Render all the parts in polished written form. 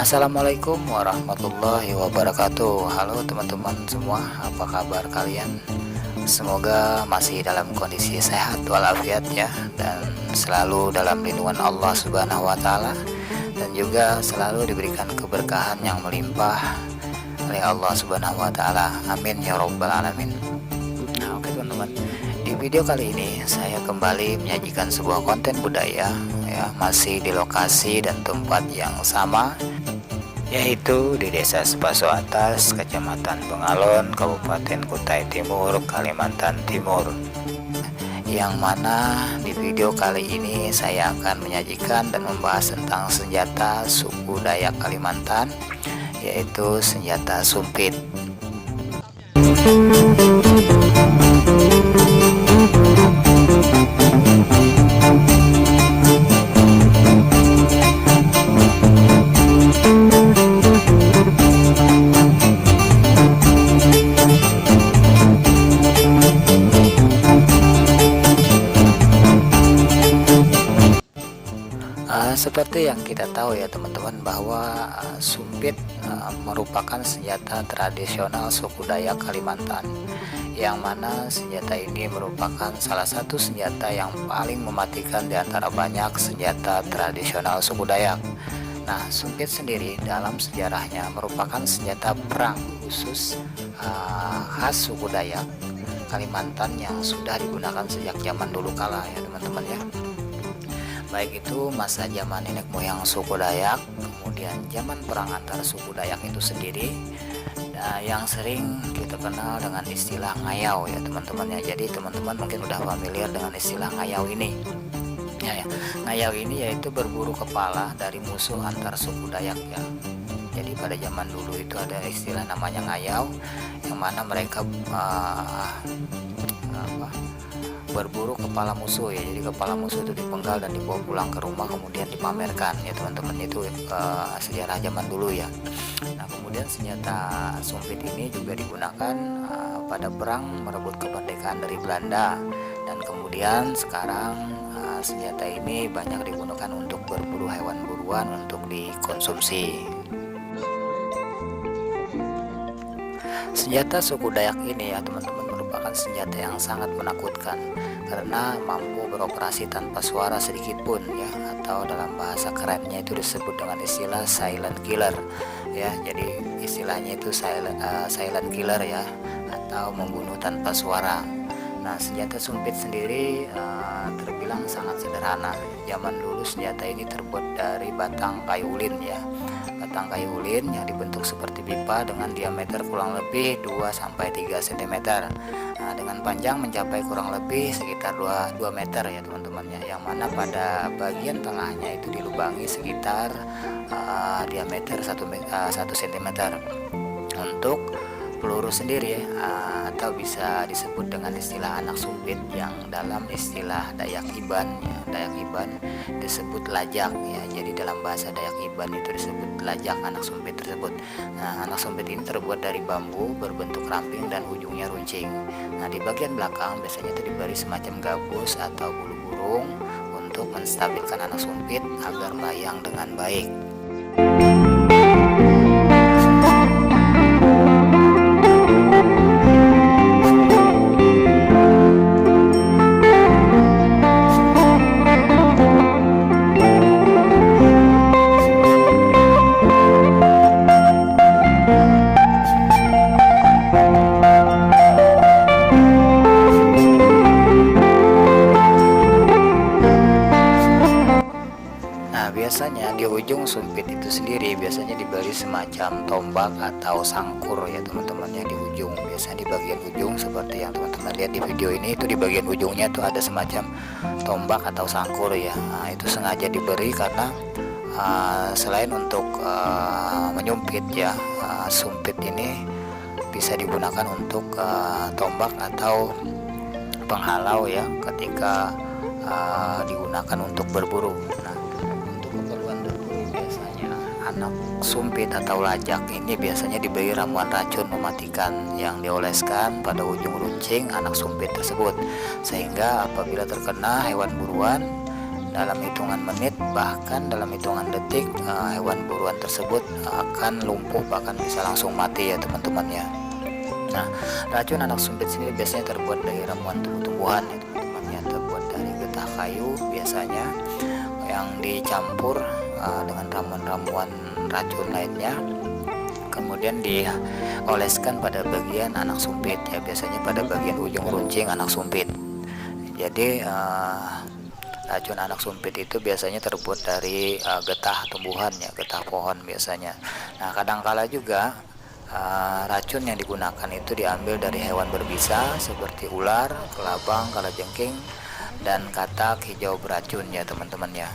Assalamualaikum warahmatullahi wabarakatuh. Halo teman-teman semua, apa kabar kalian? Semoga masih dalam kondisi sehat walafiat ya, dan selalu dalam lindungan Allah Subhanahu wa Ta'ala, dan juga selalu diberikan keberkahan yang melimpah oleh Allah Subhanahu wa Ta'ala. Amin ya Rabbal Alamin. Nah, oke teman-teman, di video kali ini saya kembali menyajikan sebuah konten budaya ya, masih di lokasi dan tempat yang sama, yaitu di Desa Sepaso Atas, Kecamatan Bengalon, Kabupaten Kutai Timur, Kalimantan Timur. Yang mana di video kali ini saya akan menyajikan dan membahas tentang senjata suku Dayak Kalimantan, yaitu senjata sumpit. Seperti yang kita tahu ya teman-teman, bahwa sumpit merupakan senjata tradisional suku Dayak Kalimantan, yang mana senjata ini merupakan salah satu senjata yang paling mematikan di antara banyak senjata tradisional suku Dayak. Nah, sumpit sendiri dalam sejarahnya merupakan senjata perang khusus khas suku Dayak Kalimantan yang sudah digunakan sejak zaman dulu kala ya teman-teman ya. Baik itu masa zaman nenek moyang suku Dayak, kemudian zaman perang antar suku Dayak itu sendiri, yang sering kita kenal dengan istilah ngayau ya teman-teman ya. Jadi teman-teman mungkin udah familiar dengan istilah ngayau ini ya. Ngayau ini yaitu berburu kepala dari musuh antar suku Dayak ya. Jadi pada zaman dulu itu ada istilah namanya ngayau, yang mana mereka berburu kepala musuh ya. Jadi kepala musuh itu dipenggal dan dibawa pulang ke rumah, kemudian dipamerkan ya teman-teman. Itu sejarah zaman dulu ya. Nah, kemudian senjata sumpit ini juga digunakan pada perang merebut kemerdekaan dari Belanda, dan kemudian sekarang senjata ini banyak digunakan untuk berburu hewan buruan untuk dikonsumsi. Senjata suku Dayak ini ya teman-teman merupakan senjata yang sangat menakutkan karena mampu beroperasi tanpa suara sedikit pun ya, atau dalam bahasa kerennya itu disebut dengan istilah silent killer ya. Jadi istilahnya itu silent killer ya, atau membunuh tanpa suara. Nah, senjata sumpit sendiri terbilang sangat sederhana. Zaman dulu senjata ini terbuat dari batang kayu ulin ya. Batang kayu ulin yang dibentuk seperti pipa dengan diameter kurang lebih 2-3 cm. Nah, dengan panjang mencapai kurang lebih sekitar 2 meter ya teman-teman ya. Yang mana pada bagian tengahnya itu dilubangi sekitar diameter 1 cm. Untuk peluru sendiri atau bisa disebut dengan istilah anak sumpit, yang dalam istilah Dayak Iban ya, Dayak Iban disebut lajak ya. Jadi dalam bahasa Dayak Iban itu disebut lajak anak sumpit tersebut. Nah, anak sumpit ini terbuat dari bambu berbentuk ramping dan ujungnya runcing. Nah, di bagian belakang biasanya itu diberi semacam gabus atau bulu burung untuk menstabilkan anak sumpit agar melayang dengan baik. Biasanya di ujung sumpit itu sendiri biasanya diberi semacam tombak atau sangkur ya teman-teman ya. Di ujung, biasanya di bagian ujung seperti yang teman-teman lihat di video ini, itu di bagian ujungnya tuh ada semacam tombak atau sangkur ya. Nah, itu sengaja diberi karena Selain untuk menyumpit ya, sumpit ini bisa digunakan untuk tombak atau penghalau ya, ketika digunakan untuk berburu. Nah, untuk keperluan berburu biasanya anak sumpit atau lajak ini biasanya diberi ramuan racun mematikan yang dioleskan pada ujung runcing anak sumpit tersebut, sehingga apabila terkena hewan buruan dalam hitungan menit bahkan dalam hitungan detik, hewan buruan tersebut akan lumpuh, bahkan bisa langsung mati ya teman-teman ya. Nah, racun anak sumpit sendiri biasanya terbuat dari ramuan tumbuh-tumbuhan ya teman-teman ya, terbuat dari getah kayu biasanya yang dicampur dengan ramuan-ramuan racun lainnya, kemudian dioleskan pada bagian anak sumpit ya, biasanya pada bagian ujung runcing anak sumpit. Jadi racun anak sumpit itu biasanya terbuat dari getah tumbuhan ya, getah pohon biasanya. Nah, kadangkala juga racun yang digunakan itu diambil dari hewan berbisa seperti ular, kelabang, kalajengking, dan katak hijau beracun ya teman-teman ya.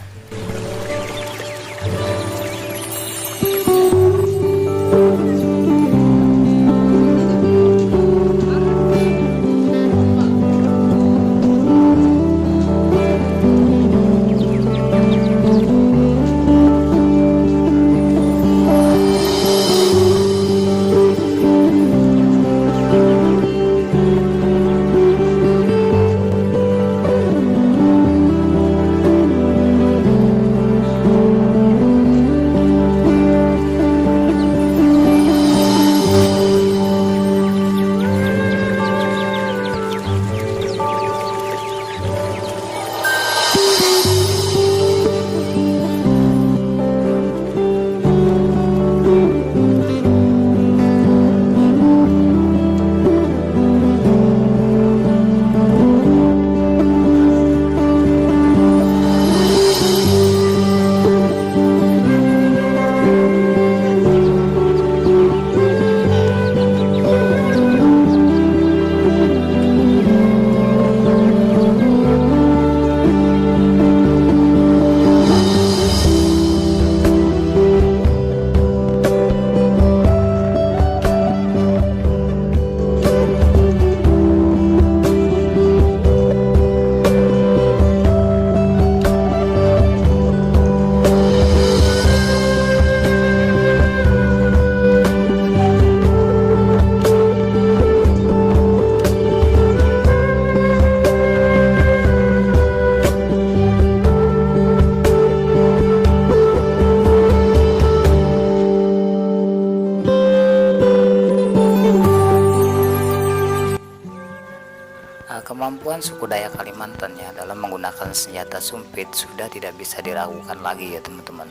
Kemampuan suku Dayak Kalimantan ya dalam menggunakan senjata sumpit sudah tidak bisa diragukan lagi ya teman-teman.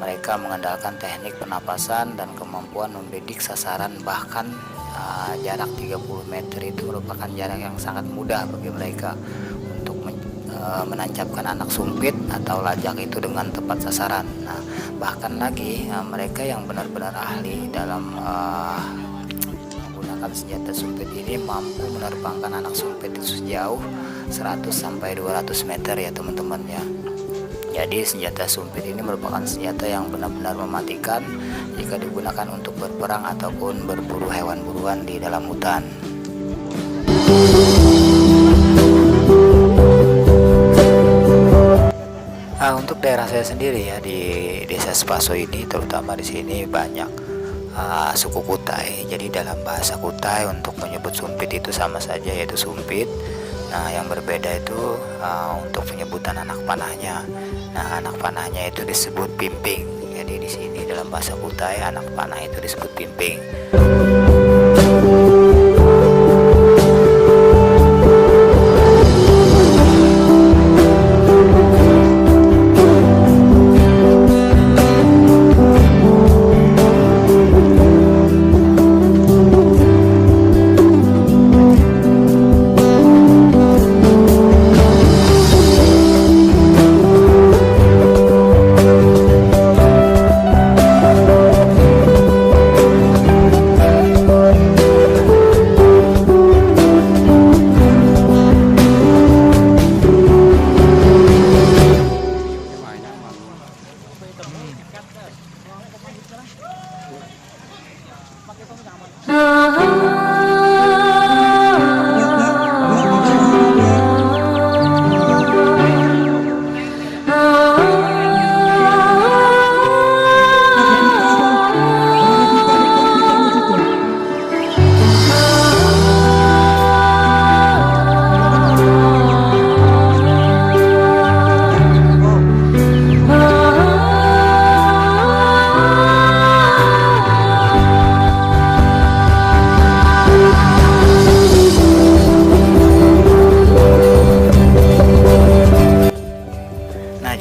Mereka mengandalkan teknik penapasan dan kemampuan membidik sasaran, bahkan jarak 30 meter itu merupakan jarak yang sangat mudah bagi mereka untuk menancapkan anak sumpit atau lajak itu dengan tepat sasaran. Nah, bahkan lagi mereka yang benar-benar ahli dalam menggunakan senjata sumpit ini mampu menerbangkan anak sumpit itu sejauh 100 sampai 200 meter ya teman-teman ya. Jadi senjata sumpit ini merupakan senjata yang benar-benar mematikan jika digunakan untuk berperang ataupun berburu hewan buruan di dalam hutan. Untuk daerah saya sendiri ya, di Desa Sepaso ini terutama di sini banyak suku Kutai. Jadi dalam bahasa Kutai untuk menyebut sumpit itu sama saja, yaitu sumpit. Nah, yang berbeda itu untuk penyebutan anak panahnya. Nah, anak panahnya itu disebut pimping. Jadi di sini dalam bahasa Kutai anak panah itu disebut pimping.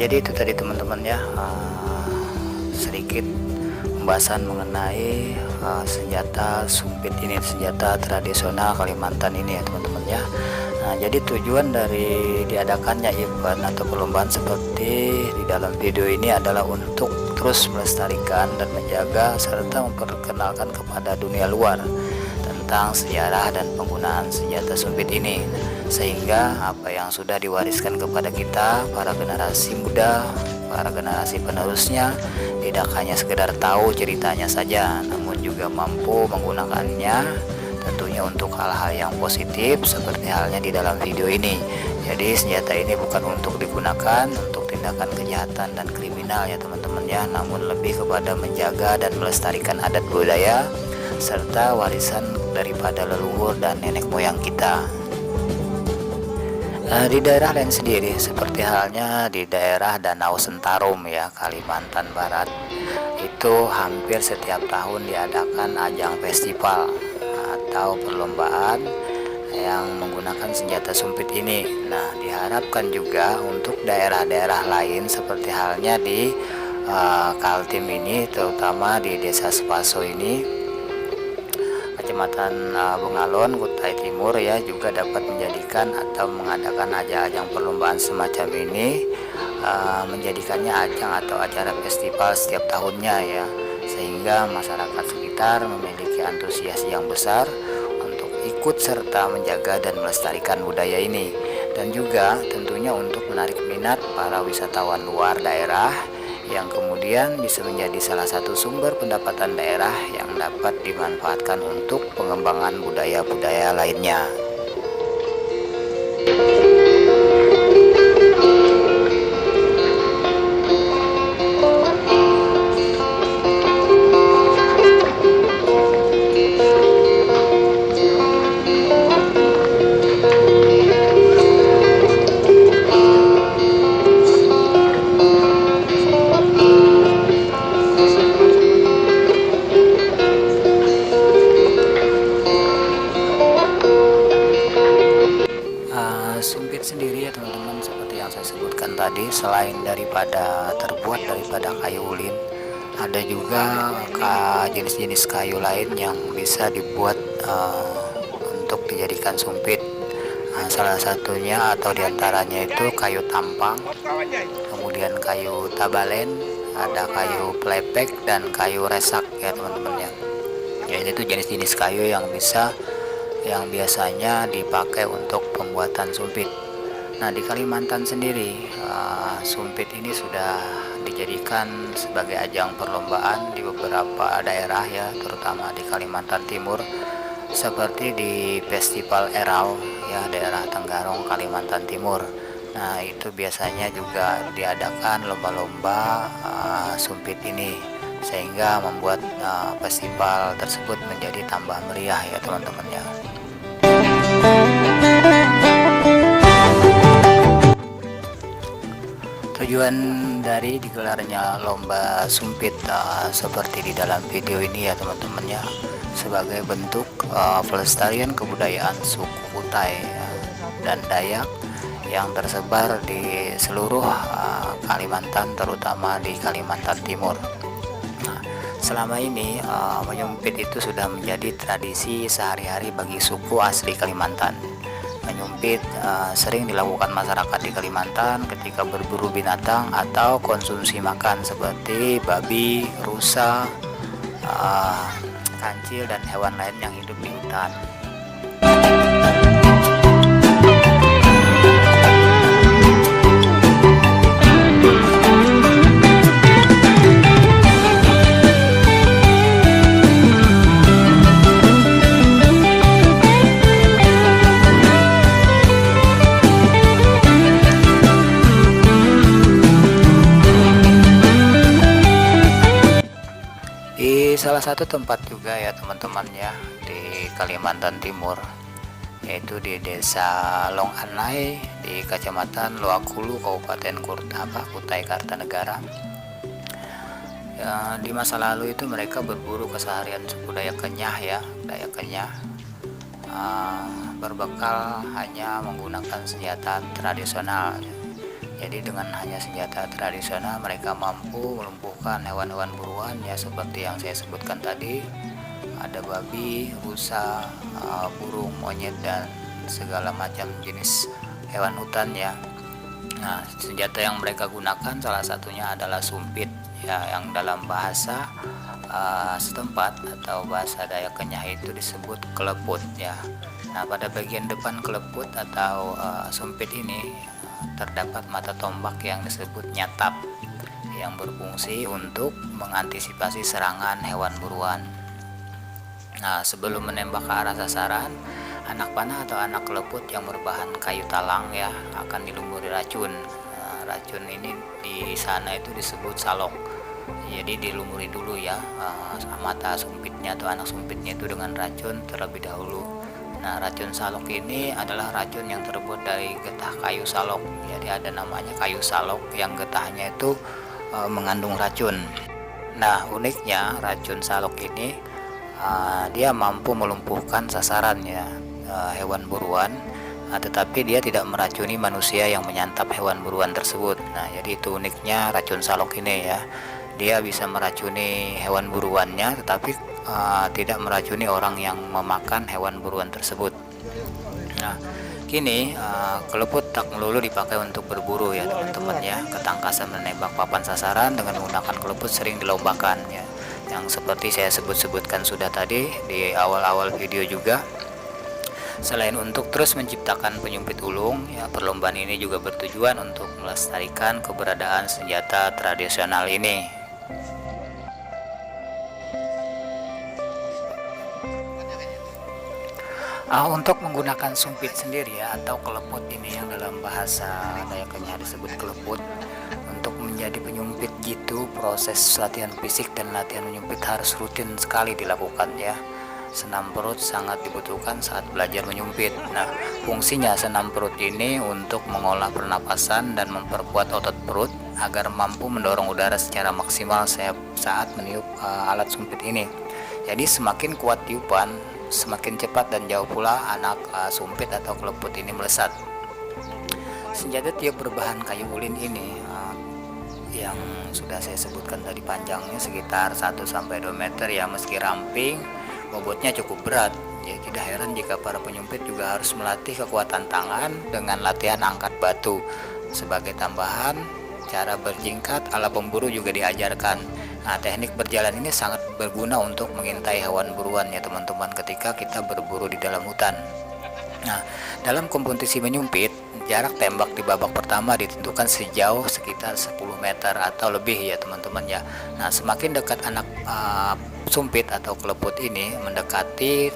Jadi itu tadi teman-teman ya, sedikit pembahasan mengenai senjata sumpit ini, senjata tradisional Kalimantan ini ya teman-teman ya. Nah, jadi tujuan dari diadakannya event atau perlombaan seperti di dalam video ini adalah untuk terus melestarikan dan menjaga serta memperkenalkan kepada dunia luar tentang sejarah dan penggunaan senjata sumpit ini, sehingga apa yang sudah diwariskan kepada kita para generasi muda, para generasi penerusnya tidak hanya sekedar tahu ceritanya saja, namun juga mampu menggunakannya tentunya untuk hal-hal yang positif seperti halnya di dalam video ini. Jadi senjata ini bukan untuk digunakan untuk tindakan kejahatan dan kriminal ya teman-teman ya, namun lebih kepada menjaga dan melestarikan adat budaya serta warisan daripada leluhur dan nenek moyang kita. Di daerah lain sendiri seperti halnya di daerah Danau Sentarum ya, Kalimantan Barat, itu hampir setiap tahun diadakan ajang festival atau perlombaan yang menggunakan senjata sumpit ini. Nah, diharapkan juga untuk daerah-daerah lain seperti halnya di Kaltim ini, terutama di Desa Sepaso ini, Kecamatan Bengalon, Kutai Timur ya, juga dapat menjadikan atau mengadakan ajang perlombaan semacam ini, menjadikannya ajang atau acara festival setiap tahunnya ya, sehingga masyarakat sekitar memiliki antusias yang besar untuk ikut serta menjaga dan melestarikan budaya ini, dan juga tentunya untuk menarik minat para wisatawan luar daerah yang kemudian bisa menjadi salah satu sumber pendapatan daerah yang dapat dimanfaatkan untuk pengembangan budaya-budaya lainnya. Sumpit sendiri ya teman-teman, seperti yang saya sebutkan tadi, selain daripada terbuat daripada kayu ulin, ada juga jenis-jenis kayu lain yang bisa dibuat untuk dijadikan sumpit. Salah satunya atau diantaranya itu kayu tampang, kemudian kayu tabalen, ada kayu plepek dan kayu resak ya teman-teman ya. Jadi itu jenis-jenis kayu yang biasanya dipakai untuk pembuatan sumpit. Nah, di Kalimantan sendiri sumpit ini sudah dijadikan sebagai ajang perlombaan di beberapa daerah ya, terutama di Kalimantan Timur, seperti di Festival Erau ya, daerah Tenggarong, Kalimantan Timur. Nah, itu biasanya juga diadakan lomba-lomba sumpit ini, sehingga membuat festival tersebut menjadi tambah meriah ya teman-teman ya. Tujuan dari digelarnya lomba sumpit seperti di dalam video ini ya teman-teman ya, sebagai bentuk pelestarian kebudayaan suku Kutai dan Dayak yang tersebar di seluruh Kalimantan, terutama di Kalimantan Timur. Nah, selama ini menyumpit itu sudah menjadi tradisi sehari-hari bagi suku asli Kalimantan. Menyumpit sering dilakukan masyarakat di Kalimantan ketika berburu binatang atau konsumsi makan seperti babi, rusa, kancil, dan hewan lain yang hidup di hutan. di salah satu tempat juga ya teman-teman ya, di Kalimantan Timur, yaitu di Desa Long Anai di Kecamatan Loakulu, Kabupaten Kutai Kartanegara. Ya, di masa lalu itu mereka berburu keseharian suku Dayak Kenyah ya, Dayak Kenyah, berbekal hanya menggunakan senjata tradisional. Jadi dengan hanya senjata tradisional mereka mampu melumpuhkan hewan-hewan buruan ya, seperti yang saya sebutkan tadi, ada babi, rusa, burung, monyet, dan segala macam jenis hewan hutan ya. Nah, senjata yang mereka gunakan salah satunya adalah sumpit ya, yang dalam bahasa setempat atau bahasa Dayak Kenyah itu disebut keleput ya. Nah, pada bagian depan keleput atau sumpit ini terdapat mata tombak yang disebut nyatap, yang berfungsi untuk mengantisipasi serangan hewan buruan. Nah, sebelum menembak ke arah sasaran, anak panah atau anak keleput yang berbahan kayu talang ya akan dilumuri racun. Racun ini di sana itu disebut salok. Jadi dilumuri dulu ya mata sumpitnya atau anak sumpitnya itu dengan racun terlebih dahulu. Nah, racun salok ini adalah racun yang terbuat dari getah kayu salok. Jadi ada namanya kayu salok yang getahnya itu mengandung racun. Nah, uniknya racun salok ini dia mampu melumpuhkan sasarannya hewan buruan, tetapi dia tidak meracuni manusia yang menyantap hewan buruan tersebut. Nah, jadi itu uniknya racun salok ini ya. Dia bisa meracuni hewan buruannya, tetapi tidak meracuni orang yang memakan hewan buruan tersebut. Nah, kini keleput tak melulu dipakai untuk berburu ya teman-teman ya. Ketangkasan menembak papan sasaran dengan menggunakan keleput sering dilombakan ya, yang seperti saya sebutkan sudah tadi di awal-awal video juga. Selain untuk terus menciptakan penyumpit ulung ya, perlombaan ini juga bertujuan untuk melestarikan keberadaan senjata tradisional ini. Untuk menggunakan sumpit sendiri ya, atau keleput ini yang dalam bahasa Dayak Kenyah disebut keleput, untuk menjadi penyumpit gitu proses latihan fisik dan latihan menyumpit harus rutin sekali dilakukan ya. Senam perut sangat dibutuhkan saat belajar menyumpit. Nah, fungsinya senam perut ini untuk mengolah pernapasan dan memperkuat otot perut agar mampu mendorong udara secara maksimal saat meniup alat sumpit ini. Jadi semakin kuat tiupan, semakin cepat dan jauh pula anak sumpit atau keleput ini melesat. Senjata tiup berbahan kayu ulin ini yang sudah saya sebutkan tadi panjangnya sekitar 1-2 meter ya, meski ramping bobotnya cukup berat ya. Tidak heran jika para penyumpit juga harus melatih kekuatan tangan dengan latihan angkat batu. Sebagai tambahan, cara berjingkat ala pemburu juga diajarkan. Nah, teknik berjalan ini sangat berguna untuk mengintai hewan buruan ya teman-teman ketika kita berburu di dalam hutan. Nah, dalam kompetisi menyumpit, jarak tembak di babak pertama ditentukan sejauh sekitar 10 meter atau lebih ya teman-teman ya. Nah, semakin dekat anak sumpit atau keleput ini mendekati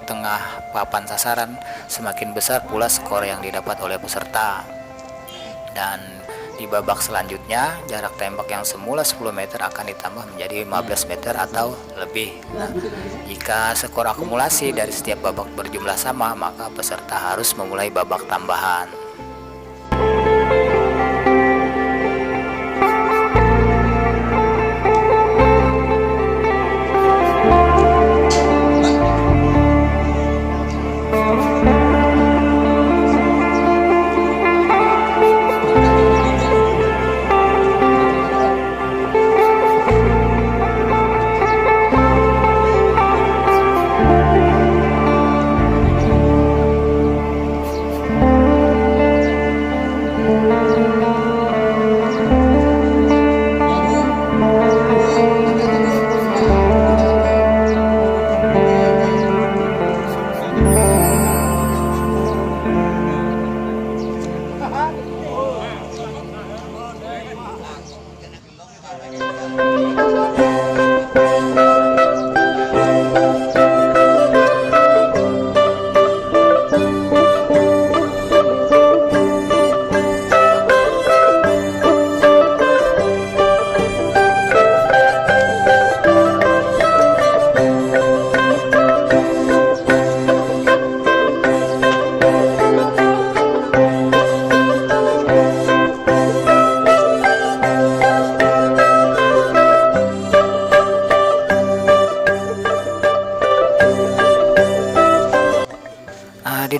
tengah papan sasaran, semakin besar pula skor yang didapat oleh peserta. Dan di babak selanjutnya, jarak tembak yang semula 10 meter akan ditambah menjadi 15 meter atau lebih. Nah, jika skor akumulasi dari setiap babak berjumlah sama, maka peserta harus memulai babak tambahan.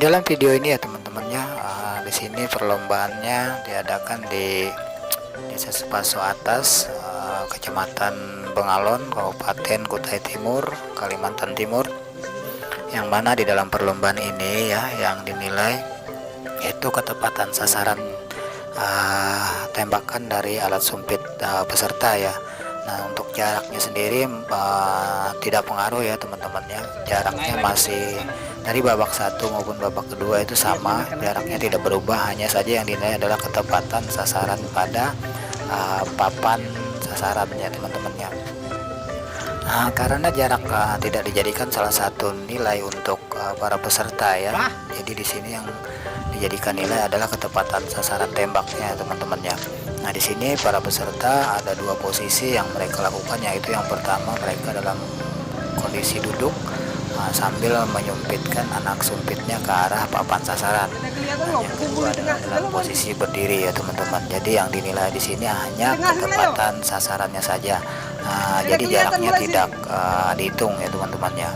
dalam video ini ya teman-temannya, di sini perlombaannya diadakan di Desa Sepaso Atas, Kecamatan Bengalon, Kabupaten Kutai Timur, Kalimantan Timur. Yang mana di dalam perlombaan ini ya, yang dinilai yaitu ketepatan sasaran tembakan dari alat sumpit peserta ya. Nah, untuk jaraknya sendiri tidak pengaruh ya teman-teman ya. Jaraknya masih dari babak 1 maupun babak kedua itu sama, jaraknya tidak berubah, hanya saja yang dinilai adalah ketepatan sasaran pada papan sasarannya teman-teman ya. Nah, karena jarak tidak dijadikan salah satu nilai untuk para peserta ya. Jadi di sini yang dijadikan nilai adalah ketepatan sasaran tembaknya teman-teman ya. Nah, di sini para peserta ada 2 posisi yang mereka lakukan, yaitu yang pertama mereka dalam kondisi duduk sambil menyumpitkan anak sumpitnya ke arah papan sasaran. Nah, yang kedua adalah dalam posisi berdiri ya teman-teman. Jadi yang dinilai di sini hanya ketepatan sasarannya saja. Nah, jadi jaraknya tidak dihitung ya teman-teman ya.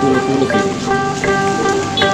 mulut-mulut ini. Sepertinya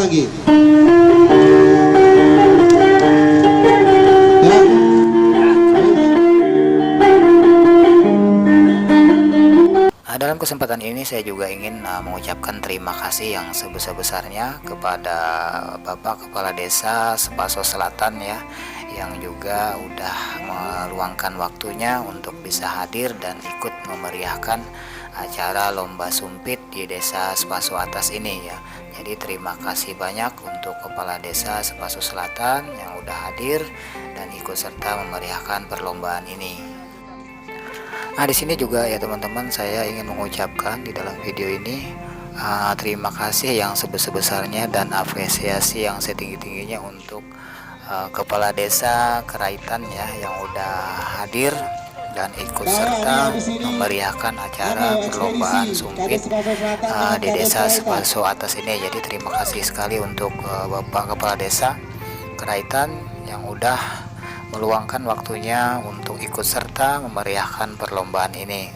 lagi. Ya. Dalam kesempatan ini saya juga ingin mengucapkan terima kasih yang sebesar-besarnya kepada Bapak Kepala Desa Sepaso Selatan ya, yang juga udah meluangkan waktunya untuk bisa hadir dan ikut memeriahkan acara lomba sumpit di Desa Sepaso Atas ini ya. Jadi terima kasih banyak untuk Kepala Desa Sepaso Selatan yang udah hadir dan ikut serta memeriahkan perlombaan ini. Nah, di sini juga ya teman-teman, saya ingin mengucapkan di dalam video ini terima kasih yang sebesar-besarnya dan apresiasi yang setinggi-tingginya untuk Kepala Desa Keraitan ya, yang udah hadir dan ikut serta memeriahkan acara perlombaan sumpit di Desa Sepaso Atas ini. Jadi terima kasih sekali untuk Bapak Kepala Desa Keraitan yang udah meluangkan waktunya untuk ikut serta memeriahkan perlombaan ini.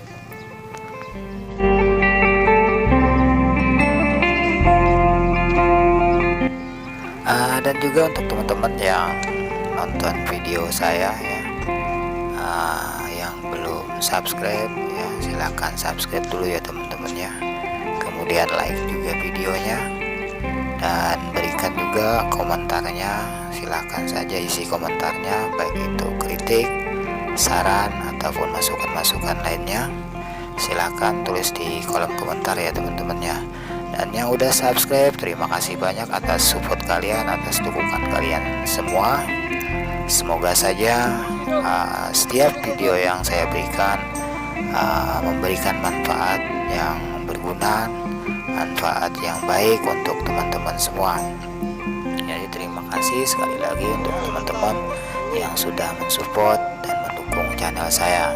Dan juga untuk teman-teman yang nonton video saya ya, yang belum subscribe ya, silahkan subscribe dulu ya teman-teman ya. Kemudian like juga videonya dan berikan juga komentarnya. Silahkan saja isi komentarnya, baik itu kritik, saran ataupun masukan-masukan lainnya. Silahkan tulis di kolom komentar ya teman-teman ya. Dan yang udah subscribe, terima kasih banyak atas support kalian, atas dukungan kalian semua. Semoga saja setiap video yang saya berikan memberikan manfaat yang berguna, manfaat yang baik untuk teman-teman semua. Jadi terima kasih sekali lagi untuk teman-teman yang sudah mensupport dan mendukung channel saya.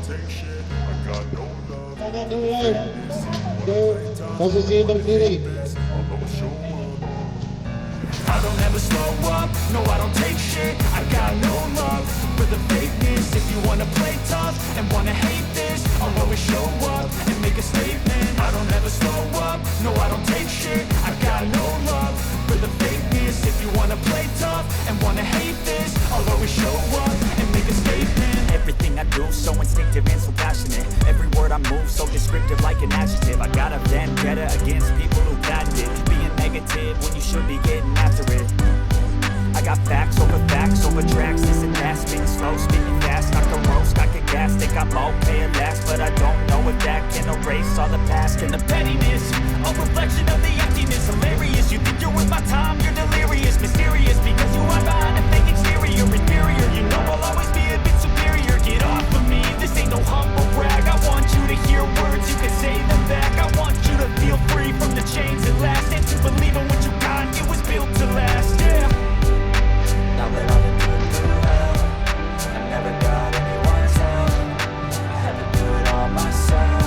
Sana duluan. Ke posisi berdiri. I don't ever slow up, no I don't take shit. I got no love for the fakeness. If you wanna play tough and wanna hate this, I'll always show up and make a statement. I don't ever slow up, no I don't take shit. I got no love for the fakeness. If you wanna play tough and wanna hate this, I'll always show up and make a statement. Everything I do so instinctive and so passionate. Every word I move so descriptive like an adjective. I got a vendetta against people who patented being negative when you should be getting after it. I got facts over tracks. This and that, spitting slow, speaking fast. I can roast, I can gas, think I'm okay at last, but I don't know if that can erase all the past and the pettiness. A reflection of the emptiness, hilarious. You think you're worth my time, you're delirious, mysterious, because you are behind a fake exterior, inferior. You know I'll always be a bit superior. Get off of me, this ain't no humble brag. I want you to hear words, you can say them back. I want you to feel free from the chains at last, and to believe in what you got, it was built to last, yeah. Now that I've been through hell, I never got anyone's help. I had to do it all myself.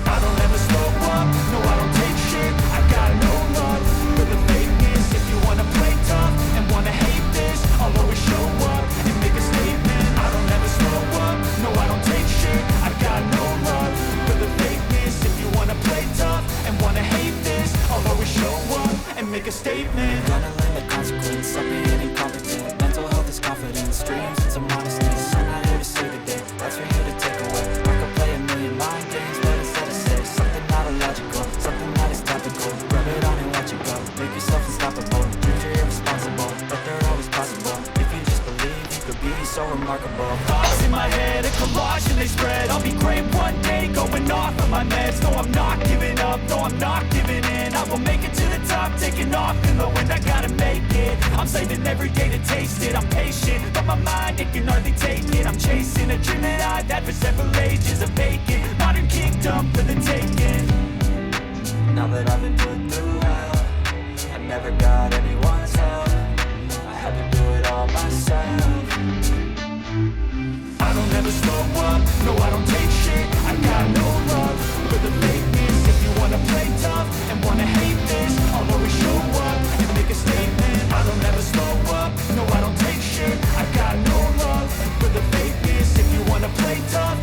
I don't ever slow up, no I don't take shit. I got no love for the fakeness. If you wanna play tough and wanna hate this, I'll always show up and make a statement. I don't ever slow up, no I don't take shit. I got no love for the fakeness. If you wanna play tough and wanna hate this, I'll always show up and make a statement. Gonna learn the consequence of being incompetent. Mental health is confidence, dreams and some honesty. I'm not here to save the day, that's for you to take away. I could play a million mind games, but instead I say something not illogical, something that is topical. Rub it on and watch it go, make yourself unstoppable. Dreams are irresponsible, but they're always possible. If you just believe, you could be so remarkable. Thoughts in my head, a collage and they spread. I'll be great one day, going off of my meds. No, I'm not giving up, no, I'm not giving in. I will make it to the top, taking off in the wind, I gotta make it. I'm saving every day to taste it. I'm patient, but my mind, it can hardly take it. I'm chasing a dream that I've had for several ages, a vacant modern kingdom for the taking. Now that I've been put through hell, I never got anyone's help. I had to do it all myself. I don't ever slow up, no I don't take shit. I got no love for the fakeness. If you wanna play tough and wanna hate this, I'll always show up and make a statement. I don't ever slow up, no I don't take shit. I got no love for the fakeness. If you wanna play tough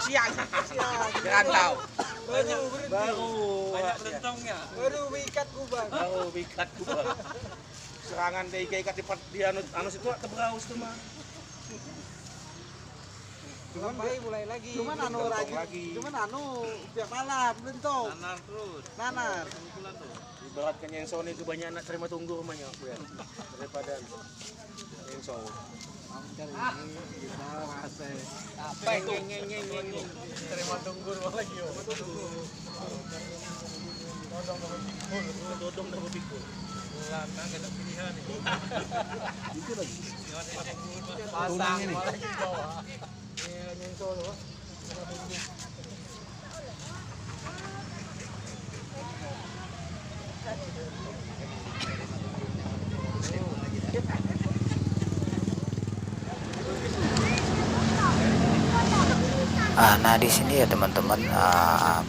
Siang. Rantau. Baru banyak berentongnya. Baru ikat kubang. Serangan dia ikat di anus itu terberaus tuh mah. Mulai lagi. Cuman tiap malam bentuk. Nanar terus. Ibaratkan yang Sony itu banyak anak terima tunggu rumahnya ya. Daripada yang Sony. Apa yang terima tunggu rumah lagi yo. Dodong dah berpikir. Lana ada pilihan nih. Itu lagi. Pasang lagi bawah. Yang Solo. Nah, di sini ya teman-teman,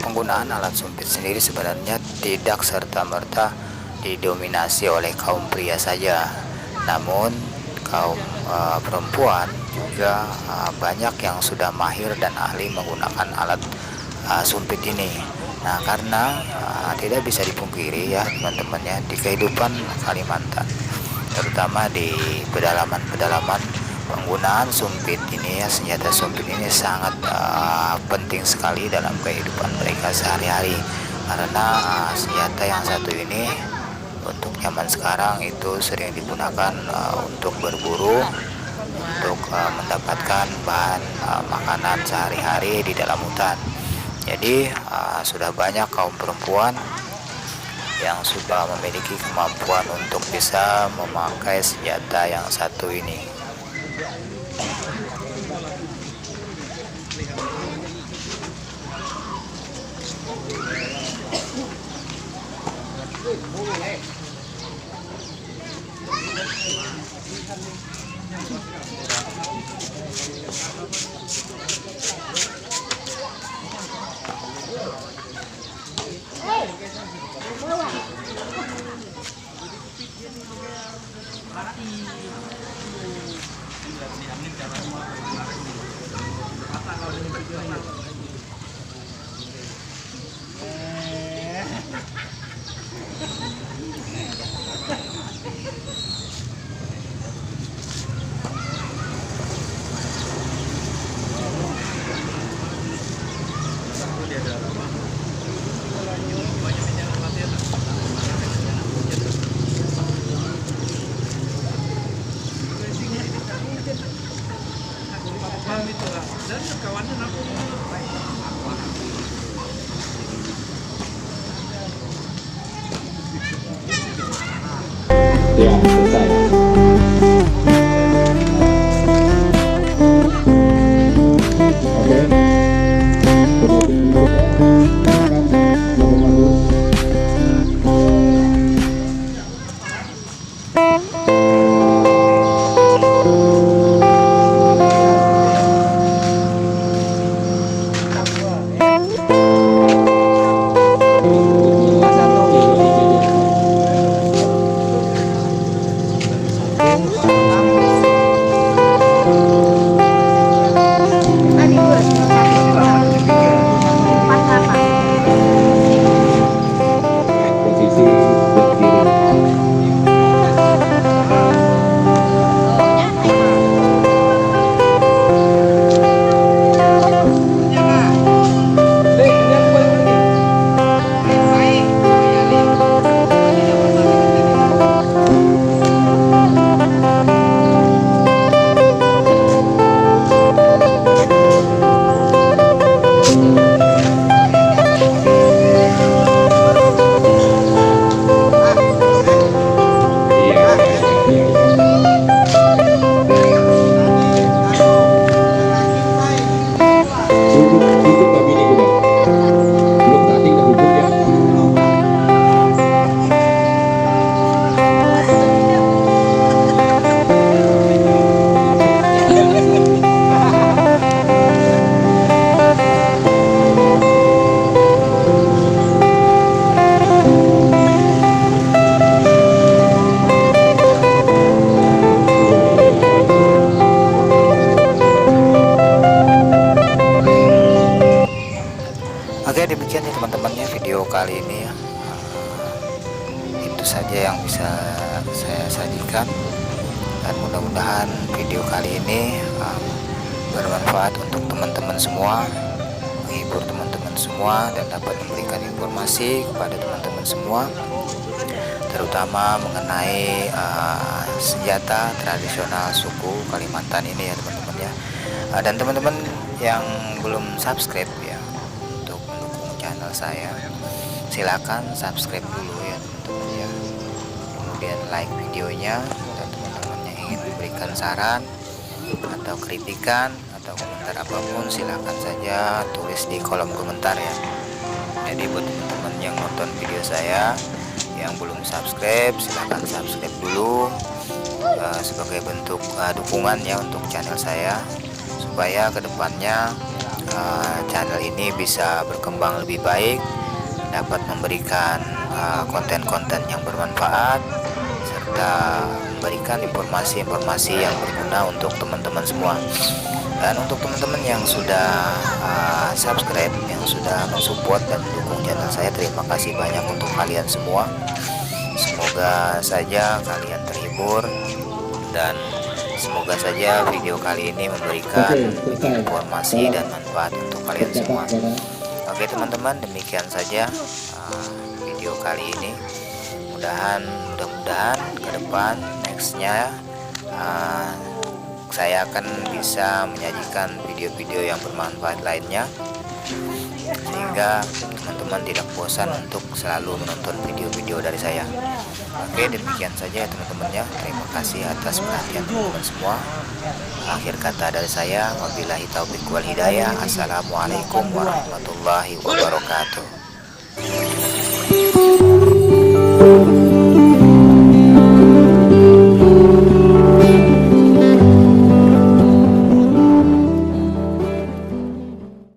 penggunaan alat sumpit sendiri sebenarnya tidak serta-merta didominasi oleh kaum pria saja, namun kaum perempuan juga banyak yang sudah mahir dan ahli menggunakan alat sumpit ini. Nah, karena tidak bisa dipungkiri ya teman-teman ya, di kehidupan Kalimantan, terutama di pedalaman-pedalaman, penggunaan sumpit ini ya, senjata sumpit ini sangat penting sekali dalam kehidupan mereka sehari-hari, karena senjata yang satu ini untuk zaman sekarang itu sering digunakan untuk berburu, untuk mendapatkan bahan makanan sehari-hari di dalam hutan. Jadi sudah banyak kaum perempuan yang sudah memiliki kemampuan untuk bisa memakai senjata yang satu ini. Ya, selesai. Oke. demikian ya teman-temannya video kali ini ya. Itu saja yang bisa saya sajikan, dan mudah-mudahan video kali ini bermanfaat untuk teman-teman semua, menghibur teman-teman semua, dan dapat memberikan informasi kepada teman-teman semua, terutama mengenai senjata tradisional suku Kalimantan ini ya teman-teman ya. Dan teman-teman yang belum subscribe ya untuk mendukung channel saya, silakan subscribe dulu ya teman-teman ya, kemudian like videonya, dan teman-teman yang ingin memberikan saran atau kritikan atau komentar apapun silakan saja tulis di kolom komentar ya. Jadi buat teman-teman yang nonton video saya yang belum subscribe, silakan subscribe dulu sebagai bentuk dukungan ya untuk channel saya, supaya kedepannya channel ini bisa berkembang lebih baik, dapat memberikan konten-konten yang bermanfaat, serta memberikan informasi-informasi yang berguna untuk teman-teman semua. Dan untuk teman-teman yang sudah subscribe, yang sudah mensupport dan mendukung channel saya, terima kasih banyak untuk kalian semua. Semoga saja kalian terhibur, dan semoga saja video kali ini memberikan informasi dan manfaat untuk kalian semua. Oke teman-teman, demikian saja video kali ini. Mudah-mudahan ke depan nextnya saya akan bisa menyajikan video-video yang bermanfaat lainnya, sehingga teman-teman tidak bosan untuk selalu menonton video-video dari saya. Oke, demikian saja teman-teman ya. Terima kasih atas perhatian teman-teman semua. Akhir kata dari saya, wabillahi taufiq wal hidayah. Assalamualaikum warahmatullahi wabarakatuh.